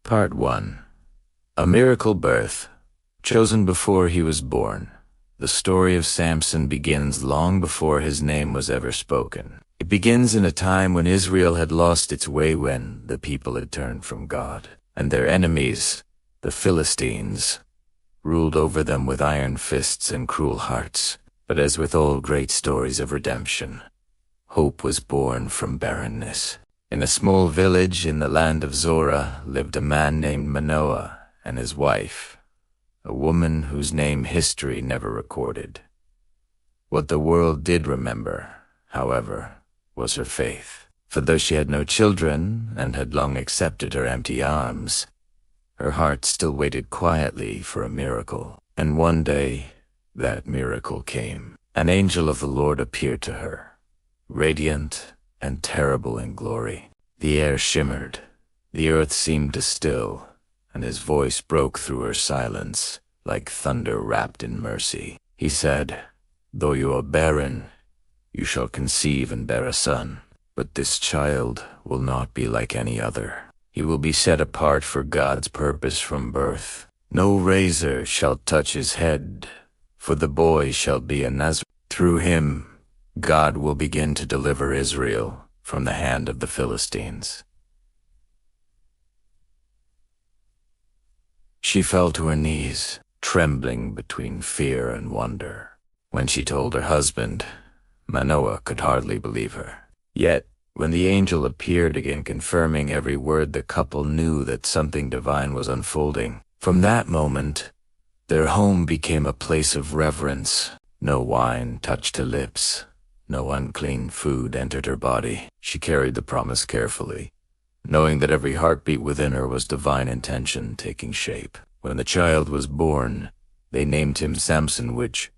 Part 1. A Miracle Birth. Chosen before he was born. The story of Samson begins long before his name was ever spoken. It begins in a time when Israel had lost its way, when the people had turned from God, and their enemies, the Philistines, ruled over them with iron fists and cruel hearts. But as with all great stories of redemption, hope was born from barrenness. In a small village in the land of Zorah lived a man named Manoah and his wife, a woman whose name history never recorded. What the world did remember, however, was her faith. For though she had no children and had long accepted her empty arms, her heart still waited quietly for a miracle. And one day, that miracle came. An angel of the Lord appeared to her, radiant and terrible in glory. The air shimmered, the earth seemed to still, and his voice broke through her silence like thunder wrapped in mercy. He said, "Though you are barren, you shall conceive and bear a son. But this child will not be like any other. He will be set apart for God's purpose from birth. No razor shall touch his head, for the boy shall be a Nazarene. Through him, God will begin to deliver Israel from the hand of the Philistines." She fell to her knees, trembling between fear and wonder. When she told her husband, Manoah could hardly believe her. Yet, when the angel appeared again, confirming every word, the couple knew that something divine was unfolding. From that moment, their home became a place of reverence. No wine touched her lips. No unclean food entered her body. She carried the promise carefully, knowing that every heartbeat within her was divine intention taking shape. When the child was born, they named him Samson, which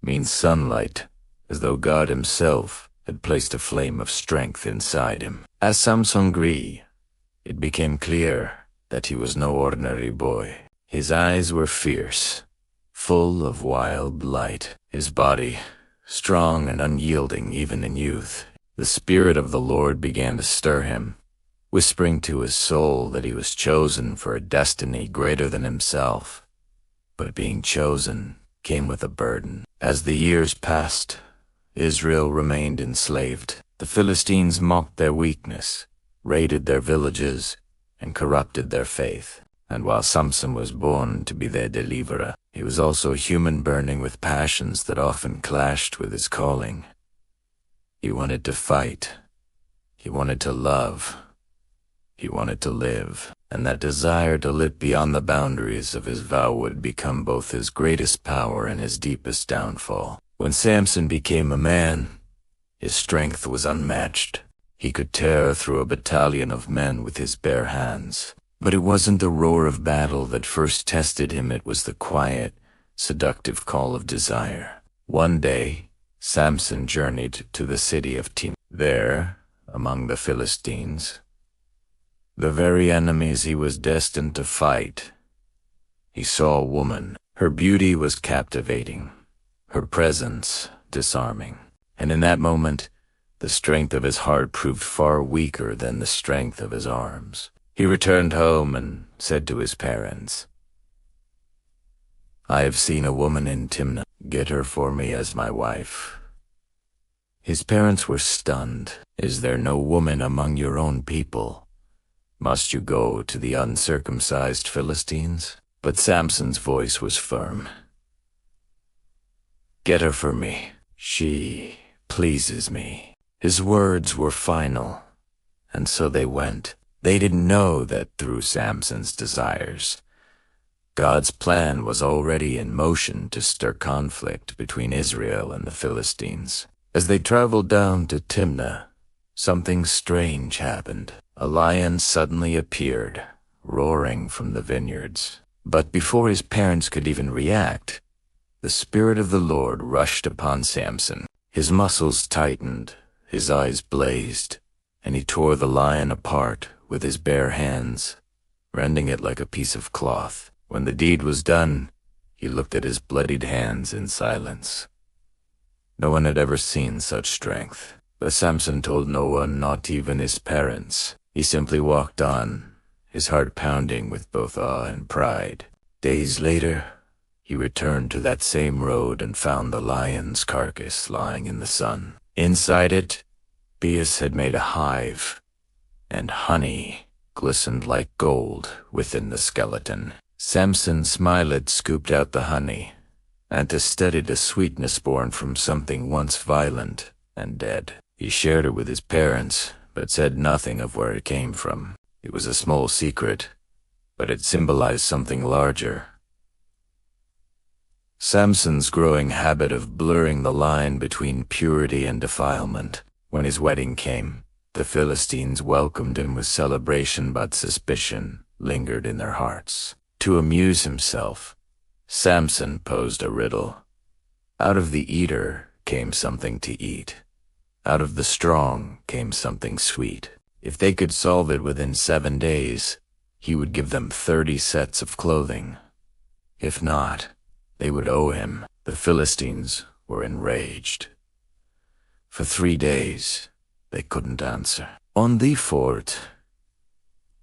means sunlight, as though God himself had placed a flame of strength inside him. As Samson grew, it became clear that he was no ordinary boy. His eyes were fierce, full of wild light. His body, strong and unyielding even in youth. The Spirit of the Lord began to stir him, whispering to his soul that he was chosen for a destiny greater than himself. But being chosen came with a burden. As the years passed, Israel remained enslaved. The Philistines mocked their weakness, raided their villages, and corrupted their faith. And while Samson was born to be their deliverer, he was also human, burning with passions that often clashed with his calling. He wanted to fight. He wanted to love. He wanted to live. And that desire to live beyond the boundaries of his vow would become both his greatest power and his deepest downfall. When Samson became a man, his strength was unmatched. He could tear through a battalion of men with his bare hands. But it wasn't the roar of battle that first tested him. It was the quiet, seductive call of desire. One day, Samson journeyed to the city of Timnah. There, among the Philistines, the very enemies he was destined to fight, he saw a woman. Her beauty was captivating, her presence disarming. And in that moment, the strength of his heart proved far weaker than the strength of his arms. He returned home and said to his parents, "I have seen a woman in Timnah. Get her for me as my wife." His parents were stunned. "Is there no woman among your own people? Must you go to the uncircumcised Philistines?" But Samson's voice was firm. "Get her for me. She pleases me." His words were final, and so they went. They didn't know that through Samson's desires, God's plan was already in motion to stir conflict between Israel and the Philistines. As they traveled down to Timnah, something strange happened. A lion suddenly appeared, roaring from the vineyards. But before his parents could even react, the Spirit of the Lord rushed upon Samson. His muscles tightened, his eyes blazed, and he tore the lion apart with his bare hands, rending it like a piece of cloth. When the deed was done, he looked at his bloodied hands in silence. No one had ever seen such strength. But Samson told no one, not even his parents. He simply walked on, his heart pounding with both awe and pride. Days later, he returned to that same road and found the lion's carcass lying in the sun. Inside it, Bias had made a hive, and honey glistened like gold within the skeleton. Samson smiled, scooped out the honey, and studied a sweetness born from something once violent and dead. He shared it with his parents, but said nothing of where it came from. It was a small secret, but it symbolized something larger. Samson's growing habit of blurring the line between purity and defilement. When his wedding came, the Philistines welcomed him with celebration, but suspicion lingered in their hearts. To amuse himself, Samson posed a riddle. Out of the eater came something to eat. Out of the strong came something sweet. If they could solve it within 7 days, he would give them 30 sets of clothing. If not, they would owe him. The Philistines were enraged. For 3 days, they couldn't answer. On the 4th,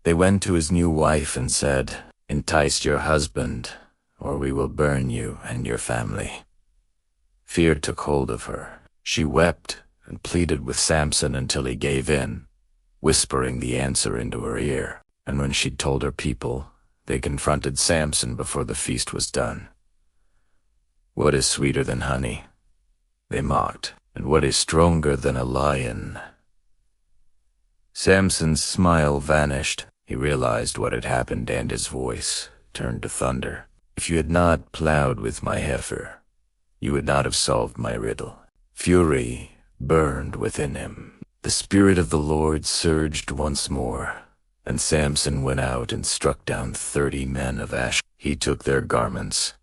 they went to his new wife and said, "Entice your husband, or we will burn you and your family." Fear took hold of her. She wept and pleaded with Samson until he gave in, whispering the answer into her ear. And when she'd told her people, they confronted Samson before the feast was done. "What is sweeter than honey?" they mocked. "And what is stronger than a lion?" Samson's smile vanished. He realized what had happened, and his voice turned to thunder. "If you had not plowed with my heifer, you would not have solved my riddle." Fury burned within him. The Spirit of the Lord surged once more, and Samson went out and struck down 30 men of Ash. He took their garments,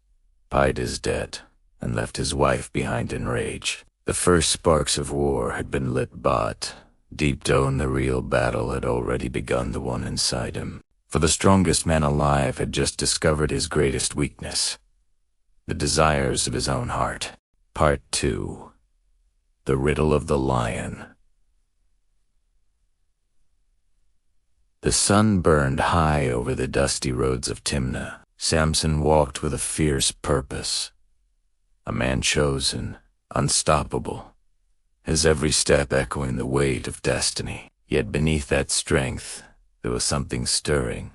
paid his debt, and left his wife behind in rage. The first sparks of war had been lit, but deep down the real battle had already begun, the one inside him. For the strongest man alive had just discovered his greatest weakness, the desires of his own heart. Part 2. The Riddle of the Lion. The sun burned high over the dusty roads of Timnah. Samson walked with a fierce purpose, a man chosen, unstoppable, his every step echoing the weight of destiny. Yet beneath that strength, there was something stirring,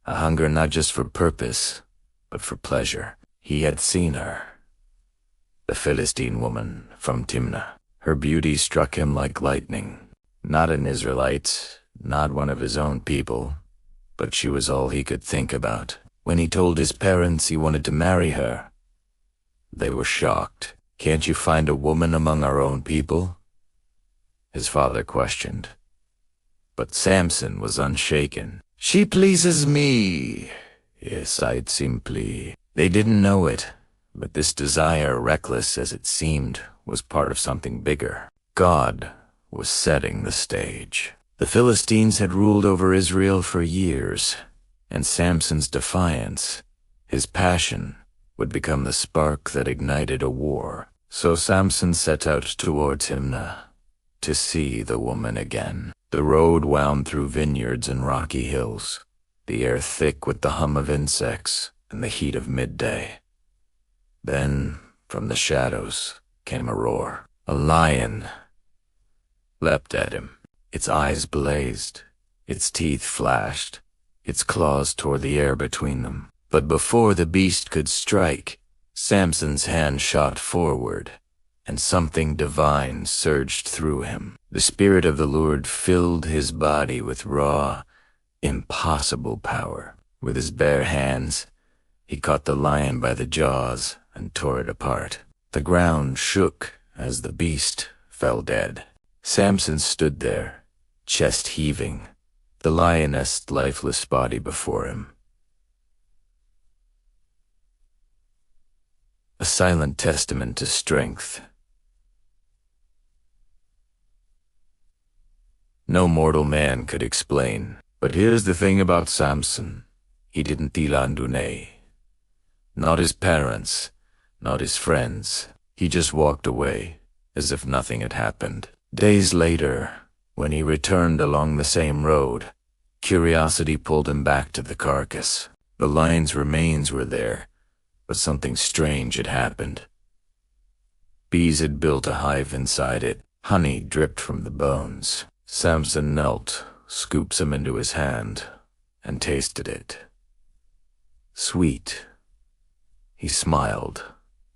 a hunger not just for purpose, but for pleasure. He had seen her, the Philistine woman from Timnah. Her beauty struck him like lightning. Not an Israelite, not one of his own people, but she was all he could think about. When he told his parents he wanted to marry her, they were shocked. "Can't you find a woman among our own people?" his father questioned. But Samson was unshaken. "She pleases me," he sighed simply. They didn't know it, but this desire, reckless as it seemed, was part of something bigger. God was setting the stage. The Philistines had ruled over Israel for years, and Samson's defiance, his passion, would become the spark that ignited a war. So Samson set out toward Timnah to see the woman again. The road wound through vineyards and rocky hills, the air thick with the hum of insects and the heat of midday. Then, from the shadows, came a roar. A lion leapt at him. Its eyes blazed, its teeth flashed, its claws tore the air between them. But before the beast could strike, Samson's hand shot forward, and something divine surged through him. The Spirit of the Lord filled his body with raw, impossible power. With his bare hands, he caught the lion by the jaws and tore it apart. The ground shook as the beast fell dead. Samson stood there, chest heaving, the lioness' lifeless body before him. A silent testament to strength. No mortal man could explain. But here's the thing about Samson. He didn't tilandune. Not his parents, not his friends. He just walked away, as if nothing had happened. Days later, when he returned along the same road, Curiosity pulled him back to the carcass. The lion's remains were there, but something strange had happened. Bees had built a hive inside it. Honey dripped from the bones. Samson knelt, scooped some into his hand, and tasted it. Sweet. He smiled,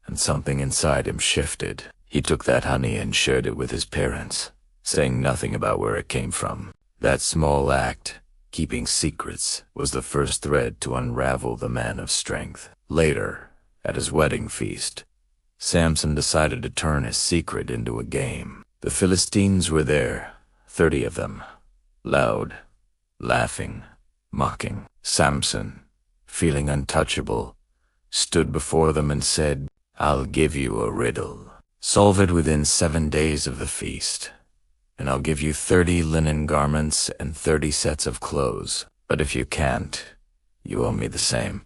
and something inside him shifted. He took that honey and shared it with his parents, saying nothing about where it came from. That small act, keeping secrets, was the first thread to unravel the man of strength. Later, at his wedding feast, Samson decided to turn his secret into a game. The Philistines were there, 30 of them, loud, laughing, mocking. Samson, feeling untouchable, stood before them and said, "I'll give you a riddle. Solve it within 7 days of the feast, and I'll give you 30 linen garments and 30 sets of clothes. But if you can't, you owe me the same."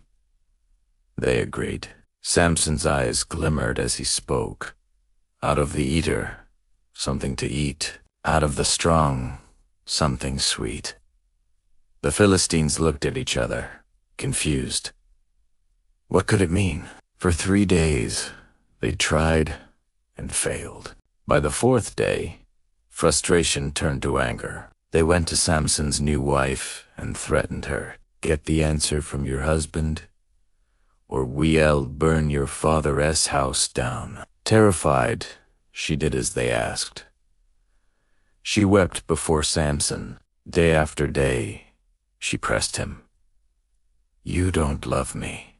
They agreed. Samson's eyes glimmered as he spoke. Out of the eater, something to eat. Out of the strong, something sweet. The Philistines looked at each other, confused. What could it mean? For 3 days, they tried and failed. By the 4th day, frustration turned to anger. They went to Samson's new wife and threatened her. "Get the answer from your husband, or we'll burn your father's house down." Terrified, she did as they asked. She wept before Samson. Day after day, she pressed him. "You don't love me,"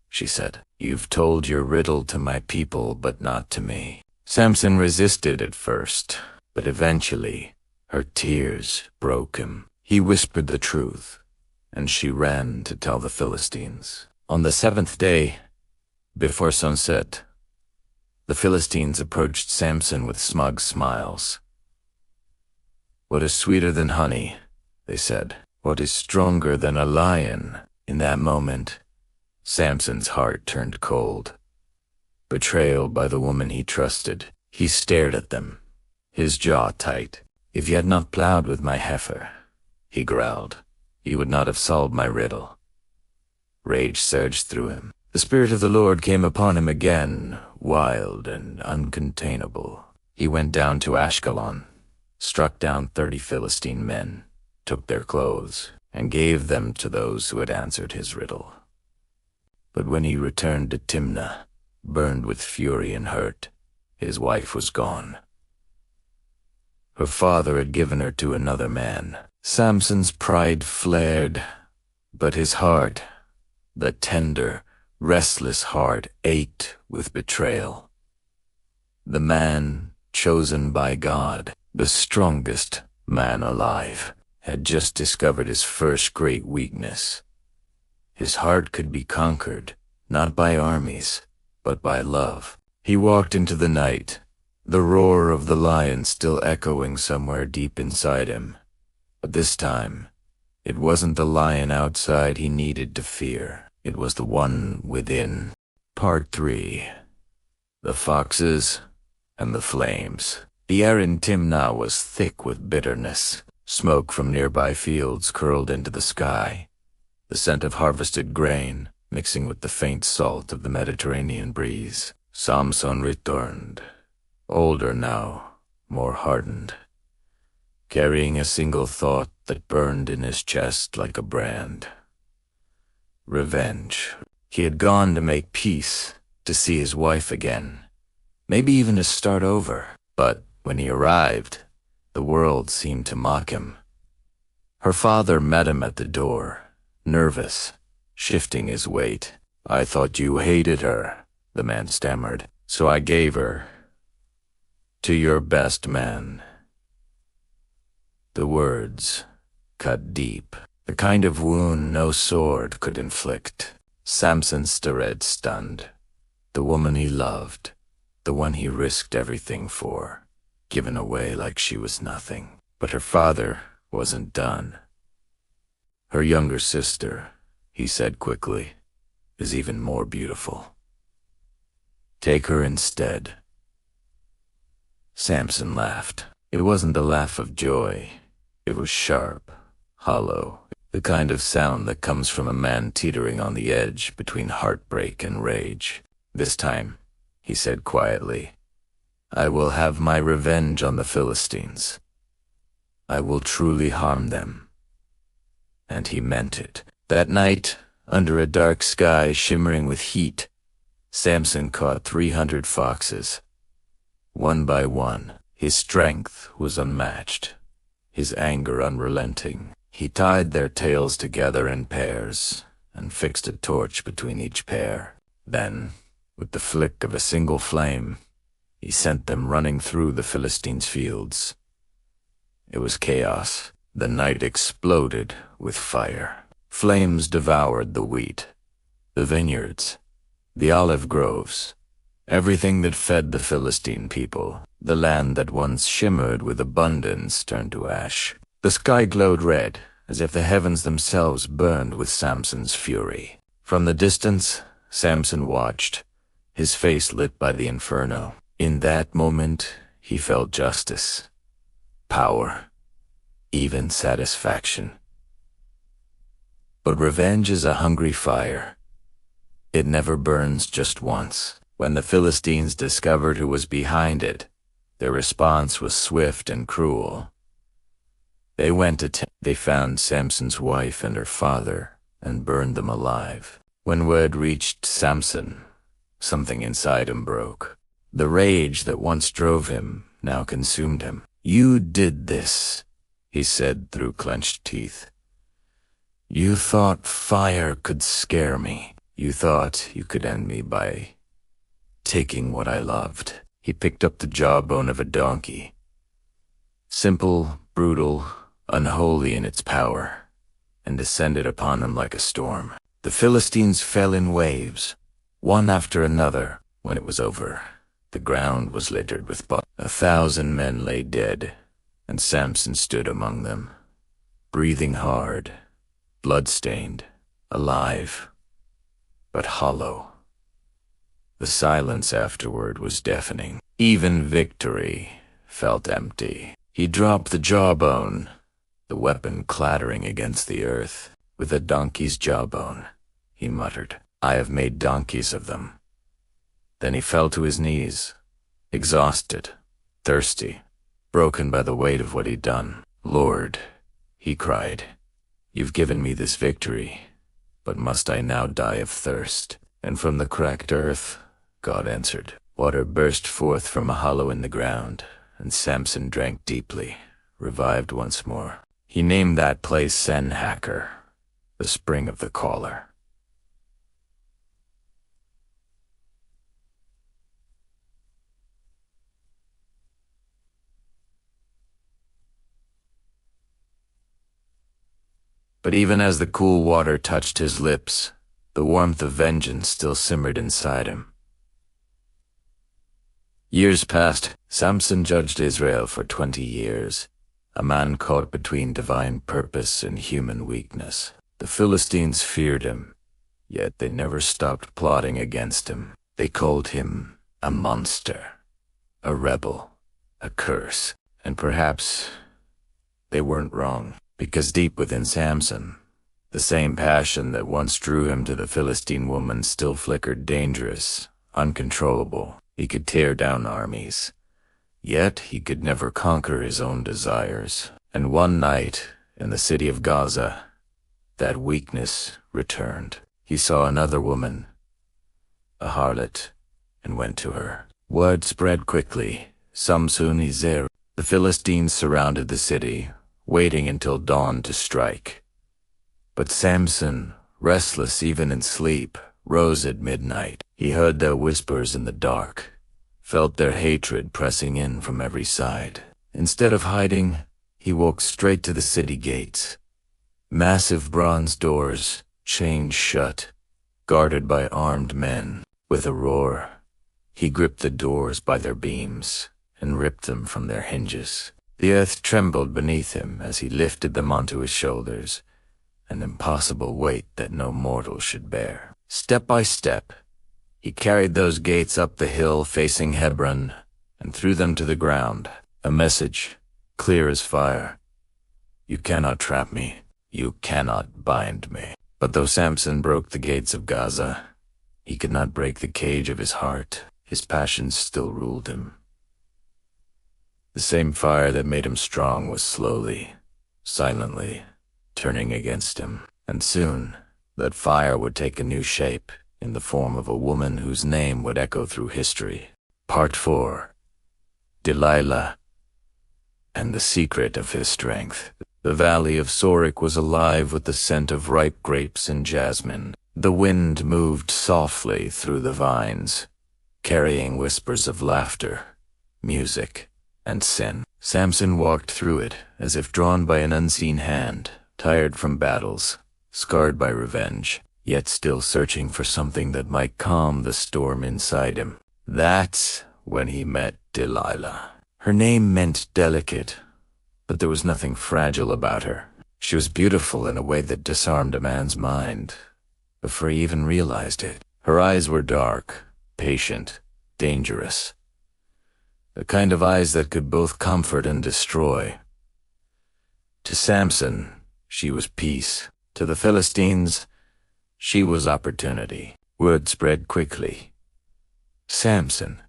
she said. "You've told your riddle to my people, but not to me." Samson resisted at first, but eventually, her tears broke him. He whispered the truth, and she ran to tell the Philistines. On the 7th day, before sunset, the Philistines approached Samson with smug smiles. "What is sweeter than honey?" they said. "What is stronger than a lion?" In that moment, Samson's heart turned cold. Betrayal by the woman he trusted. He stared at them, his jaw tight. "If you had not plowed with my heifer," he growled, "you would not have solved my riddle." Rage surged through him. The Spirit of the Lord came upon him again, wild and uncontainable. He went down to Ashkelon, struck down 30 Philistine men, took their clothes, and gave them to those who had answered his riddle. But when he returned to Timnah, burned with fury and hurt, his wife was gone. Her father had given her to another man. Samson's pride flared, but his heart, the tender, restless heart, ached with betrayal. The man chosen by God, the strongest man alive, had just discovered his first great weakness. His heart could be conquered, not by armies, but by love. He walked into the night, the roar of the lion still echoing somewhere deep inside him. But this time, it wasn't the lion outside he needed to fear. It was the one within. Part 3. The Foxes and the Flames. The air in Timnah was thick with bitterness. Smoke from nearby fields curled into the sky, the scent of harvested grain mixing with the faint salt of the Mediterranean breeze. Samson returned, older now, more hardened, carrying a single thought that burned in his chest like a brand. Revenge. He had gone to make peace, to see his wife again, maybe even to start over. But when he arrived, the world seemed to mock him. Her father met him at the door, nervous, shifting his weight. "I thought you hated her," the man stammered. "So I gave her to your best man." The words cut deep, the kind of wound no sword could inflict. Samson stood stunned. The woman he loved, the one he risked everything for, given away like she was nothing. But her father wasn't done. "Her younger sister," he said quickly, "is even more beautiful. Take her instead." Samson laughed. It wasn't a laugh of joy. It was sharp, hollow, the kind of sound that comes from a man teetering on the edge between heartbreak and rage. "This time," he said quietly, "I will have my revenge on the Philistines. I will truly harm them." And he meant it. That night, under a dark sky shimmering with heat, Samson caught 300 foxes. One by one, his strength was unmatched, his anger unrelenting. He tied their tails together in pairs and fixed a torch between each pair. Then, with the flick of a single flame, he sent them running through the Philistines' fields. It was chaos. The night exploded with fire. Flames devoured the wheat, the vineyards, the olive groves, everything that fed the Philistine people. The land that once shimmered with abundance turned to ash. The sky glowed red, as if the heavens themselves burned with Samson's fury. From the distance, Samson watched, his face lit by the inferno. In that moment, he felt justice, power, even satisfaction. But revenge is a hungry fire. It never burns just once. When the Philistines discovered who was behind it, their response was swift and cruel. They found Samson's wife and her father and burned them alive. When word reached Samson, something inside him broke. The rage that once drove him now consumed him. "You did this," he said through clenched teeth. "You thought fire could scare me. You thought you could end me by taking what I loved." He picked up the jawbone of a donkey. Simple, brutal, unholy in its power, and descended upon them like a storm. The Philistines fell in waves, one after another. When it was over, the ground was littered with bodies. 1,000 men lay dead, and Samson stood among them, breathing hard, blood-stained, alive, but hollow. The silence afterward was deafening. Even victory felt empty. He dropped the jawbone, the weapon clattering against the earth. "With a donkey's jawbone," he muttered, "I have made donkeys of them." Then he fell to his knees, exhausted, thirsty, broken by the weight of what he'd done. "Lord," he cried, "you've given me this victory, but must I now die of thirst?" And from the cracked earth, God answered. Water burst forth from a hollow in the ground, and Samson drank deeply, revived once more. He named that place Sen-Hacker, the spring of the caller. But even as the cool water touched his lips, the warmth of vengeance still simmered inside him. Years passed. Samson judged Israel for 20 years, a man caught between divine purpose and human weakness. The Philistines feared him, yet they never stopped plotting against him. They called him a monster, a rebel, a curse. And perhaps they weren't wrong, because deep within Samson, the same passion that once drew him to the Philistine woman still flickered dangerous, uncontrollable. He could tear down armies, yet he could never conquer his own desires. And one night, in the city of Gaza, that weakness returned. He saw another woman, a harlot, and went to her. Word spread quickly. Samson is there. The Philistines surrounded the city, waiting until dawn to strike. But Samson, restless even in sleep, rose at midnight. He heard their whispers in the dark, felt their hatred pressing in from every side. Instead of hiding, he walked straight to the city gates. Massive bronze doors, chained shut, guarded by armed men. With a roar, he gripped the doors by their beams and ripped them from their hinges. The earth trembled beneath him as he lifted them onto his shoulders, an impossible weight that no mortal should bear. Step by step, he carried those gates up the hill facing Hebron and threw them to the ground. A message, clear as fire. You cannot trap me. "You cannot bind me." But though Samson broke the gates of Gaza, he could not break the cage of his heart. His passions still ruled him. The same fire that made him strong was slowly, silently, turning against him. And soon, that fire would take a new shape in the form of a woman whose name would echo through history. Part 4. Delilah and the Secret of His Strength. The valley of Sorek was alive with the scent of ripe grapes and jasmine. The wind moved softly through the vines, carrying whispers of laughter, music, and sin. Samson walked through it as if drawn by an unseen hand, tired from battles, scarred by revenge, yet still searching for something that might calm the storm inside him. That's when he met Delilah. Her name meant delicate, but there was nothing fragile about her. She was beautiful in a way that disarmed a man's mind before he even realized it. Her eyes were dark, patient, dangerous. The kind of eyes that could both comfort and destroy. To Samson, she was peace. To the Philistines, she was opportunity. Word spread quickly. Samson,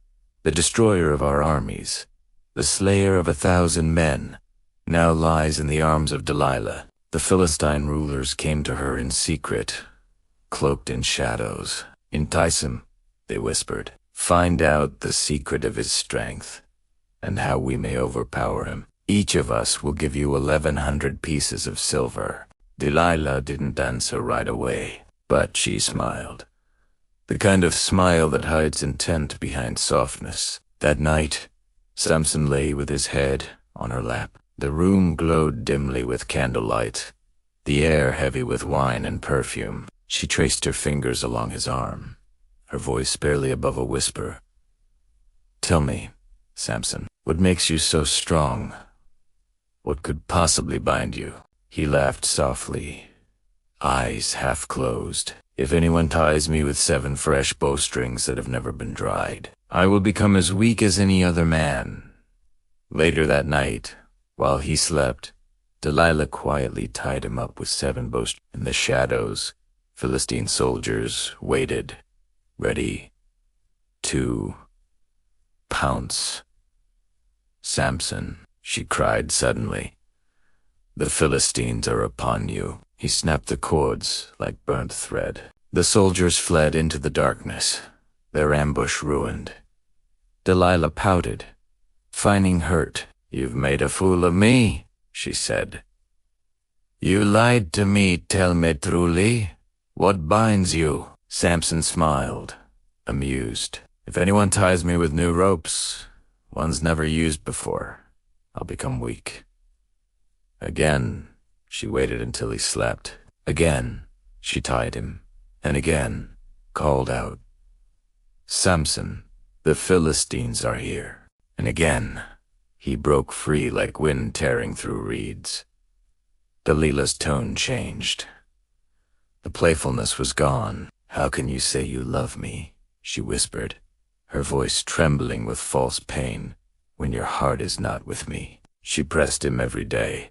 the destroyer of our armies, the slayer of 1,000 men, now lies in the arms of Delilah. The Philistine rulers came to her in secret, cloaked in shadows. "Entice him," they whispered. "Find out the secret of his strength, and how we may overpower him. Each of us will give you 1,100 pieces of silver." Delilah didn't answer right away, but she smiled. The kind of smile that hides intent behind softness. That night, Samson lay with his head on her lap. The room glowed dimly with candlelight, the air heavy with wine and perfume. She traced her fingers along his arm, her voice barely above a whisper. "Tell me, Samson, what makes you so strong? What could possibly bind you?" He laughed softly, eyes half closed. "If anyone ties me with 7 fresh bowstrings that have never been dried, I will become as weak as any other man." Later that night, while he slept, Delilah quietly tied him up with 7 bowstrings. In the shadows, Philistine soldiers waited, ready to pounce. "Samson," she cried suddenly, "the Philistines are upon you." He snapped the cords like burnt thread. The soldiers fled into the darkness, their ambush ruined. Delilah pouted, finding hurt. "You've made a fool of me," she said. "You lied to me, tell me truly. What binds you?" Samson smiled, amused. "If anyone ties me with new ropes, ones never used before, I'll become weak." Again, she waited until he slept. Again, she tied him, and again called out, "Samson, the Philistines are here." And again, he broke free like wind tearing through reeds. Delilah's tone changed. The playfulness was gone. "How can you say you love me?" she whispered, her voice trembling with false pain, "when your heart is not with me." She pressed him every day,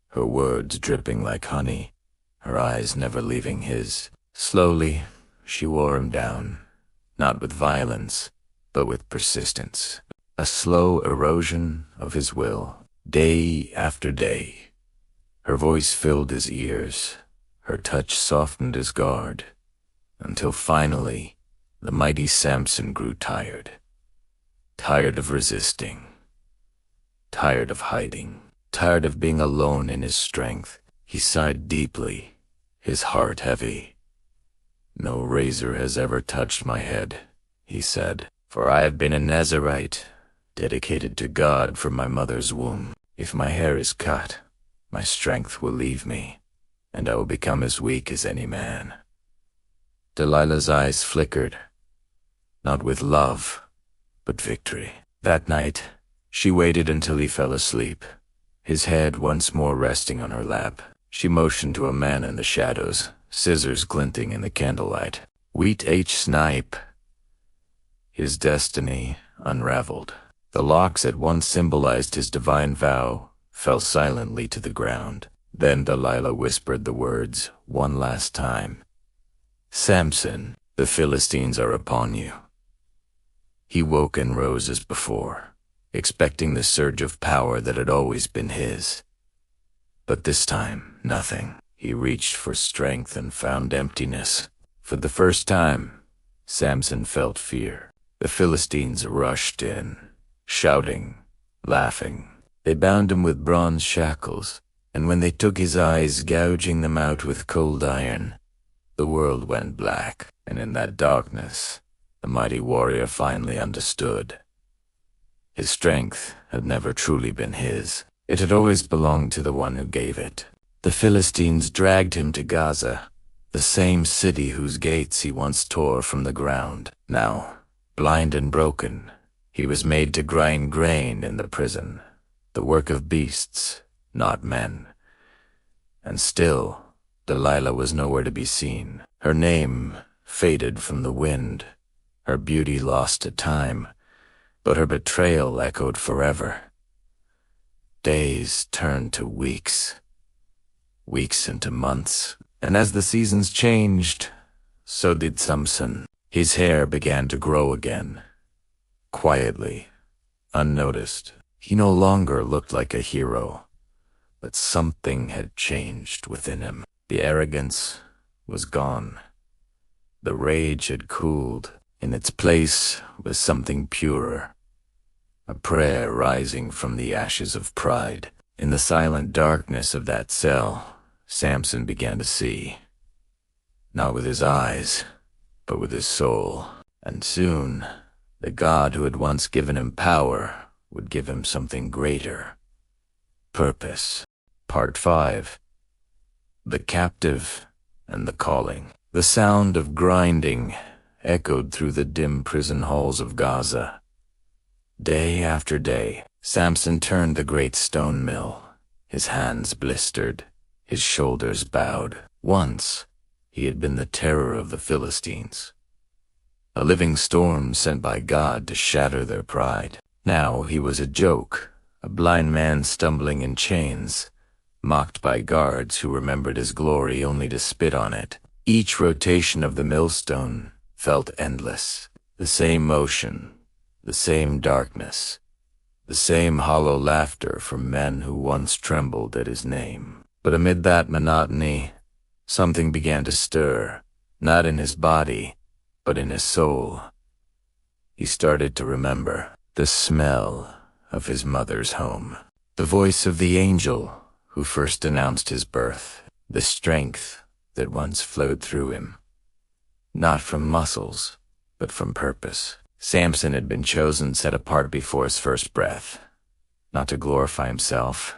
her words dripping like honey, her eyes never leaving his. Slowly, she wore him down, not with violence, but with persistence. A slow erosion of his will, day after day. Her voice filled his ears, her touch softened his guard, until finally, the mighty Samson grew tired. Tired of resisting. Tired of hiding. Tired of being alone in his strength. He sighed deeply, his heart heavy. "No razor has ever touched my head," he said, "for I have been a Nazirite, dedicated to God from my mother's womb. If my hair is cut, my strength will leave me, and I will become as weak as any man." Delilah's eyes flickered, not with love, but victory. That night, she waited until he fell asleep, his head once more resting on her lap. She motioned to a man in the shadows, scissors glinting in the candlelight. "Wheat H. Snipe." His destiny unraveled. The locks that once symbolized his divine vow fell silently to the ground. Then Delilah whispered the words one last time. "Samson, the Philistines are upon you." He woke and rose as before, expecting the surge of power that had always been his. But this time, nothing. He reached for strength and found emptiness. For the first time, Samson felt fear. The Philistines rushed in, shouting, laughing. They bound him with bronze shackles, and when they took his eyes, gouging them out with cold iron, the world went black, and in that darkness, the mighty warrior finally understood. His strength had never truly been his. It had always belonged to the one who gave it. The Philistines dragged him to Gaza, the same city whose gates he once tore from the ground. Now, blind and broken, he was made to grind grain in the prison, the work of beasts, not men. And still, Delilah was nowhere to be seen. Her name faded from the wind, her beauty lost to time, but her betrayal echoed forever. Days turned to weeks, weeks into months, and as the seasons changed, so did Samson. His hair began to grow again, quietly, unnoticed. He no longer looked like a hero, but something had changed within him. The arrogance was gone. The rage had cooled. In its place was something purer, a prayer rising from the ashes of pride. In the silent darkness of that cell, Samson began to see, not with his eyes, but with his soul. And soon, the God who had once given him power would give him something greater. Purpose. Part 5. The Captive and the Calling. The sound of grinding echoed through the dim prison halls of Gaza. Day after day, Samson turned the great stone mill. His hands blistered, his shoulders bowed. Once, he had been the terror of the Philistines, a living storm sent by God to shatter their pride. Now he was a joke, a blind man stumbling in chains, mocked by guards who remembered his glory only to spit on it. Each rotation of the millstone felt endless. The same motion, the same darkness, the same hollow laughter from men who once trembled at his name. But amid that monotony, something began to stir, not in his body, but in his soul. He started to remember the smell of his mother's home, the voice of the angel who first announced his birth, the strength that once flowed through him, not from muscles, but from purpose. Samson had been chosen, set apart before his first breath, not to glorify himself,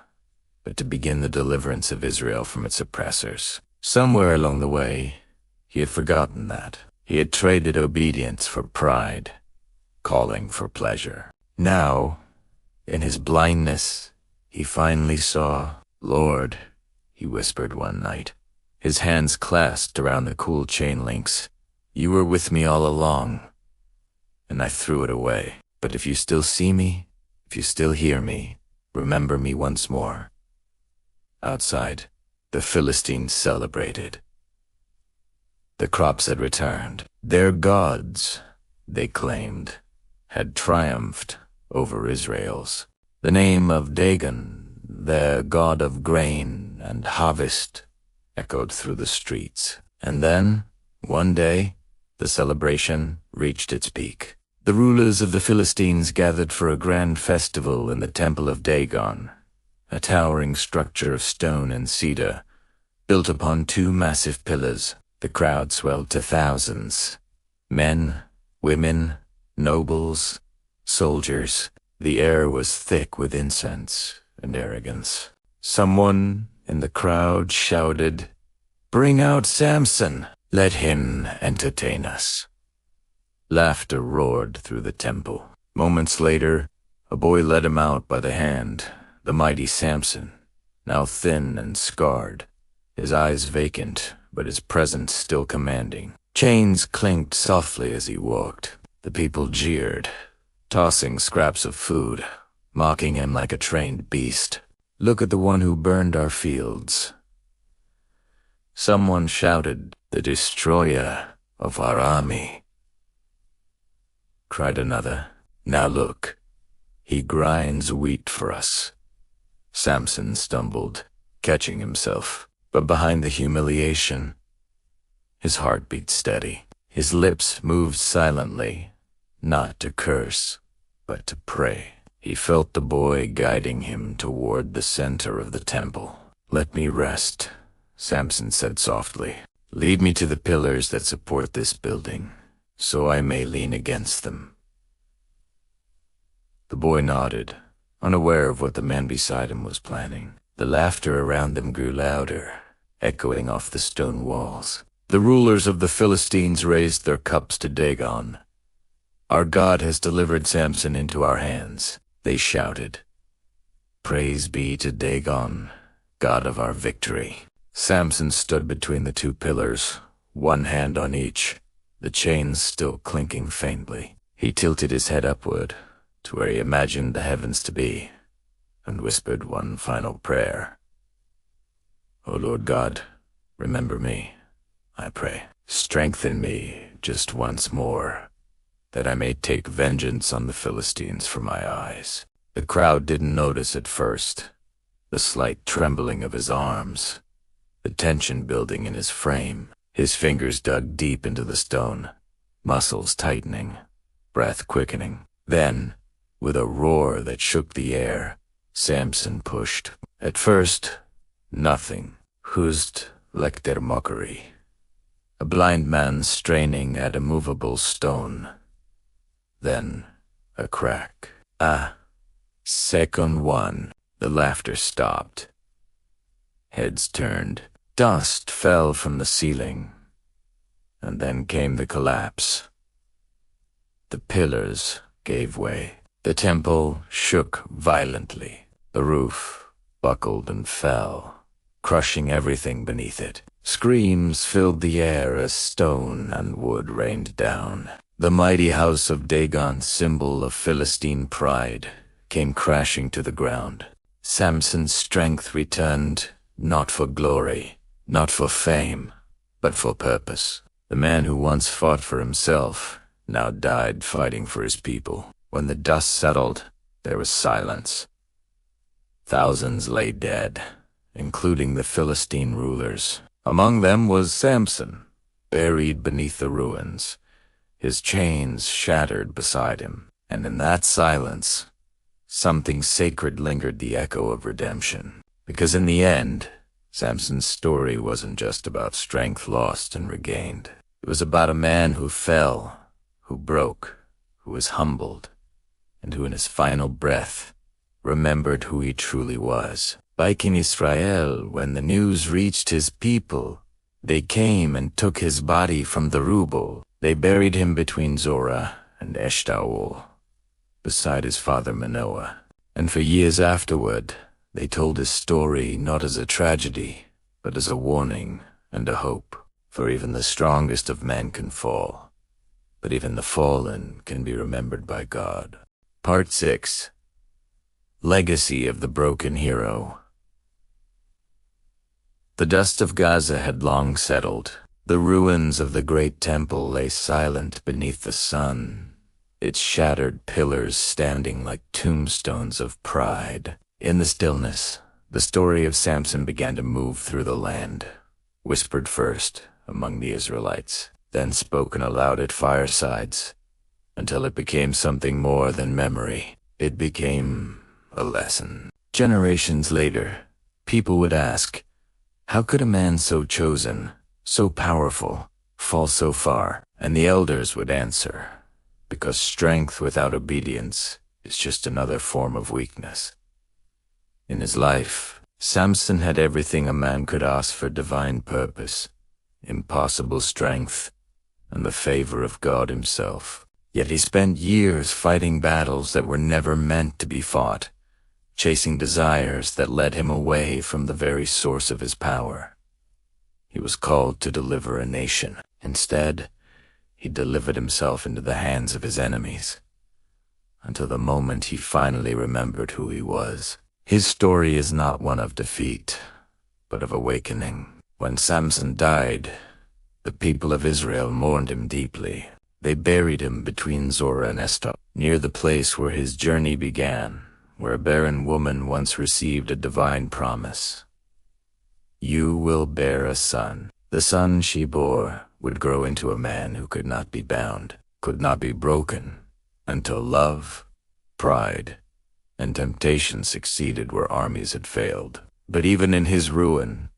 but to begin the deliverance of Israel from its oppressors. Somewhere along the way, he had forgotten that. He had traded obedience for pride, calling for pleasure. Now, in his blindness, he finally saw. "Lord," he whispered one night, his hands clasped around the cool chain links, "you were with me all along, and I threw it away. But if you still see me, if you still hear me, remember me once more." Outside, the Philistines celebrated. The crops had returned. Their gods, they claimed, had triumphed over Israel's. The name of Dagon, their god of grain and harvest, echoed through the streets. And then, one day, the celebration reached its peak. The rulers of the Philistines gathered for a grand festival in the temple of Dagon, a towering structure of stone and cedar, built upon two massive pillars. The crowd swelled to thousands. Men, women, nobles, soldiers. The air was thick with incense and arrogance. Someone in the crowd shouted, "Bring out Samson! Let him entertain us." Laughter roared through the temple. Moments later, a boy led him out by the hand, the mighty Samson, now thin and scarred, his eyes vacant, but his presence still commanding. Chains clinked softly as he walked. The people jeered, tossing scraps of food, mocking him like a trained beast. Look at the one who burned our fields." Someone shouted, "The destroyer of our army." Cried another, "Now look, he grinds wheat for us." Samson stumbled, catching himself, but behind the humiliation, his heart beat steady. His lips moved silently, not to curse, but to pray. He felt the boy guiding him toward the center of the temple. "Let me rest," Samson said softly. "Lead me to the pillars that support this building, so I may lean against them." The boy nodded, unaware of what the man beside him was planning. The laughter around them grew louder, echoing off the stone walls. The rulers of the Philistines raised their cups to Dagon. "Our God has delivered Samson into our hands," they shouted. "Praise be to Dagon, God of our victory." Samson stood between the two pillars, one hand on each, the chains still clinking faintly. He tilted his head upward, to where he imagined the heavens to be, and whispered one final prayer. "O Lord God, remember me, I pray. Strengthen me just once more, that I may take vengeance on the Philistines for my eyes." The crowd didn't notice at first, the slight trembling of his arms, the tension building in his frame. His fingers dug deep into the stone, muscles tightening, breath quickening. Then, with a roar that shook the air, Samson pushed. At first, nothing. Hust like their mockery. A blind man straining at a movable stone. Then, a crack. Second one. The laughter stopped. Heads turned. Dust fell from the ceiling. And then came the collapse. The pillars gave way. The temple shook violently. The roof buckled and fell, crushing everything beneath it. Screams filled the air as stone and wood rained down. The mighty house of Dagon, symbol of Philistine pride, came crashing to the ground. Samson's strength returned, not for glory, not for fame, but for purpose. The man who once fought for himself now died fighting for his people. When the dust settled, there was silence. Thousands lay dead, including the Philistine rulers. Among them was Samson, buried beneath the ruins, his chains shattered beside him. And in that silence, something sacred lingered, the echo of redemption. Because in the end, Samson's story wasn't just about strength lost and regained. It was about a man who fell, who broke, who was humbled, and who in his final breath remembered who he truly was. Back in Israel, when the news reached his people, they came and took his body from the rubble. They buried him between Zorah and Eshtaol, beside his father Manoah. And for years afterward, they told his story not as a tragedy, but as a warning and a hope. For even the strongest of men can fall, but even the fallen can be remembered by God. Part 6. Legacy of the Broken Hero. The dust of Gaza had long settled. The ruins of the great temple lay silent beneath the sun, its shattered pillars standing like tombstones of pride. In the stillness, the story of Samson began to move through the land, whispered first among the Israelites, then spoken aloud at firesides, until it became something more than memory. It became a lesson. Generations later, people would ask, how could a man so chosen, so powerful, fall so far? And the elders would answer, because strength without obedience is just another form of weakness. In his life, Samson had everything a man could ask for: divine purpose, impossible strength, and the favor of God himself. Yet he spent years fighting battles that were never meant to be fought, chasing desires that led him away from the very source of his power. He was called to deliver a nation. Instead, he delivered himself into the hands of his enemies, until the moment he finally remembered who he was. His story is not one of defeat, but of awakening. When Samson died, the people of Israel mourned him deeply. They buried him between Zorah and Eshtaol, near the place where his journey began, where a barren woman once received a divine promise. You will bear a son. The son she bore would grow into a man who could not be bound, could not be broken, until love, pride, and temptation succeeded where armies had failed. But even in his ruin,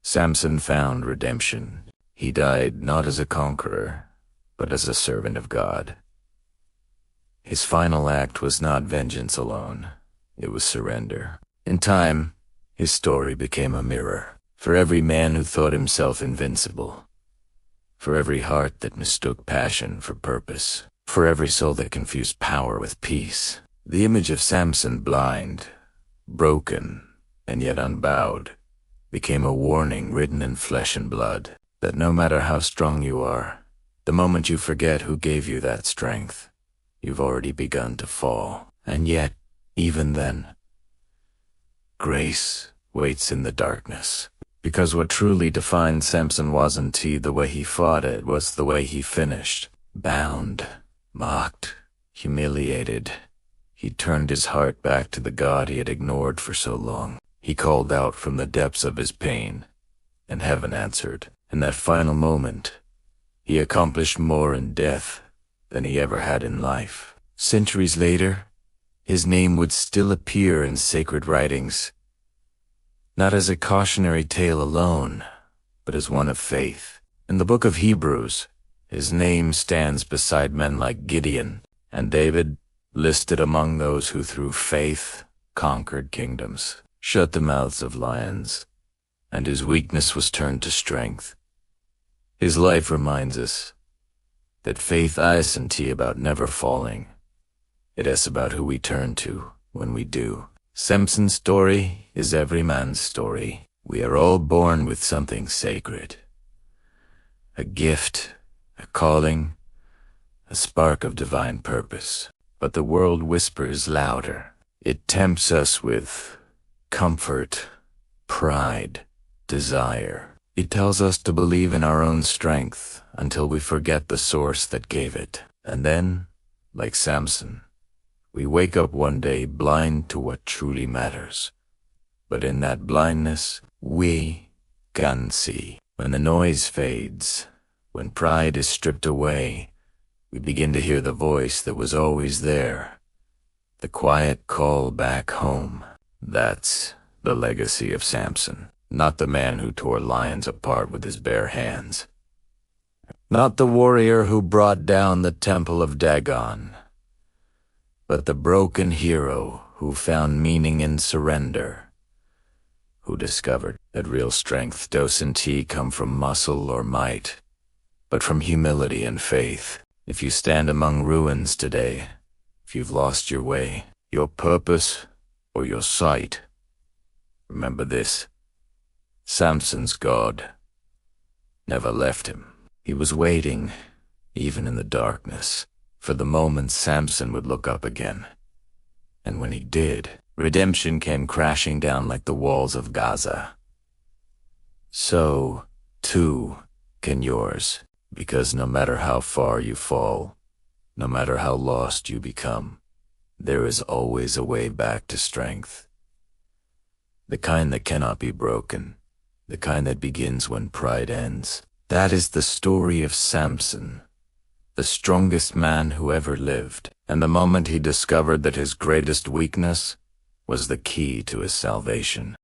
Samson found redemption. He died not as a conqueror, but as a servant of God. His final act was not vengeance alone, it was surrender. In time, his story became a mirror for every man who thought himself invincible, for every heart that mistook passion for purpose, for every soul that confused power with peace. The image of Samson, blind, broken, and yet unbowed, became a warning written in flesh and blood, that no matter how strong you are, the moment you forget who gave you that strength, you've already begun to fall. And yet, even then, grace waits in the darkness. Because what truly defined Samson wasn't the way he fought, it was the way he finished. Bound, mocked, humiliated, he turned his heart back to the God he had ignored for so long. He called out from the depths of his pain, and heaven answered. In that final moment, he accomplished more in death than he ever had in life. Centuries later, his name would still appear in sacred writings, not as a cautionary tale alone, but as one of faith. In the book of Hebrews, his name stands beside men like Gideon and David, listed among those who through faith conquered kingdoms, shut the mouths of lions, and whose weakness was turned to strength. His life reminds us that faith isn't about never falling. It is about who we turn to when we do. Samson's story is every man's story. We are all born with something sacred. A gift, a calling, a spark of divine purpose. But the world whispers louder. It tempts us with comfort, pride, desire. It tells us to believe in our own strength until we forget the source that gave it. And then, like Samson, we wake up one day blind to what truly matters. But in that blindness, we can see. When the noise fades, when pride is stripped away, we begin to hear the voice that was always there, the quiet call back home. That's the legacy of Samson, not the man who tore lions apart with his bare hands, not the warrior who brought down the temple of Dagon, but the broken hero who found meaning in surrender, who discovered that real strength doesn't come from muscle or might, but from humility and faith. If you stand among ruins today, if you've lost your way, your purpose, or your sight, remember this: Samson's God never left him. He was waiting, even in the darkness, for the moment Samson would look up again. And when he did, redemption came crashing down like the walls of Gaza. So, too, can yours, because no matter how far you fall, no matter how lost you become, there is always a way back to strength. The kind that cannot be broken, the kind that begins when pride ends. That is the story of Samson, the strongest man who ever lived, and the moment he discovered that his greatest weakness was the key to his salvation.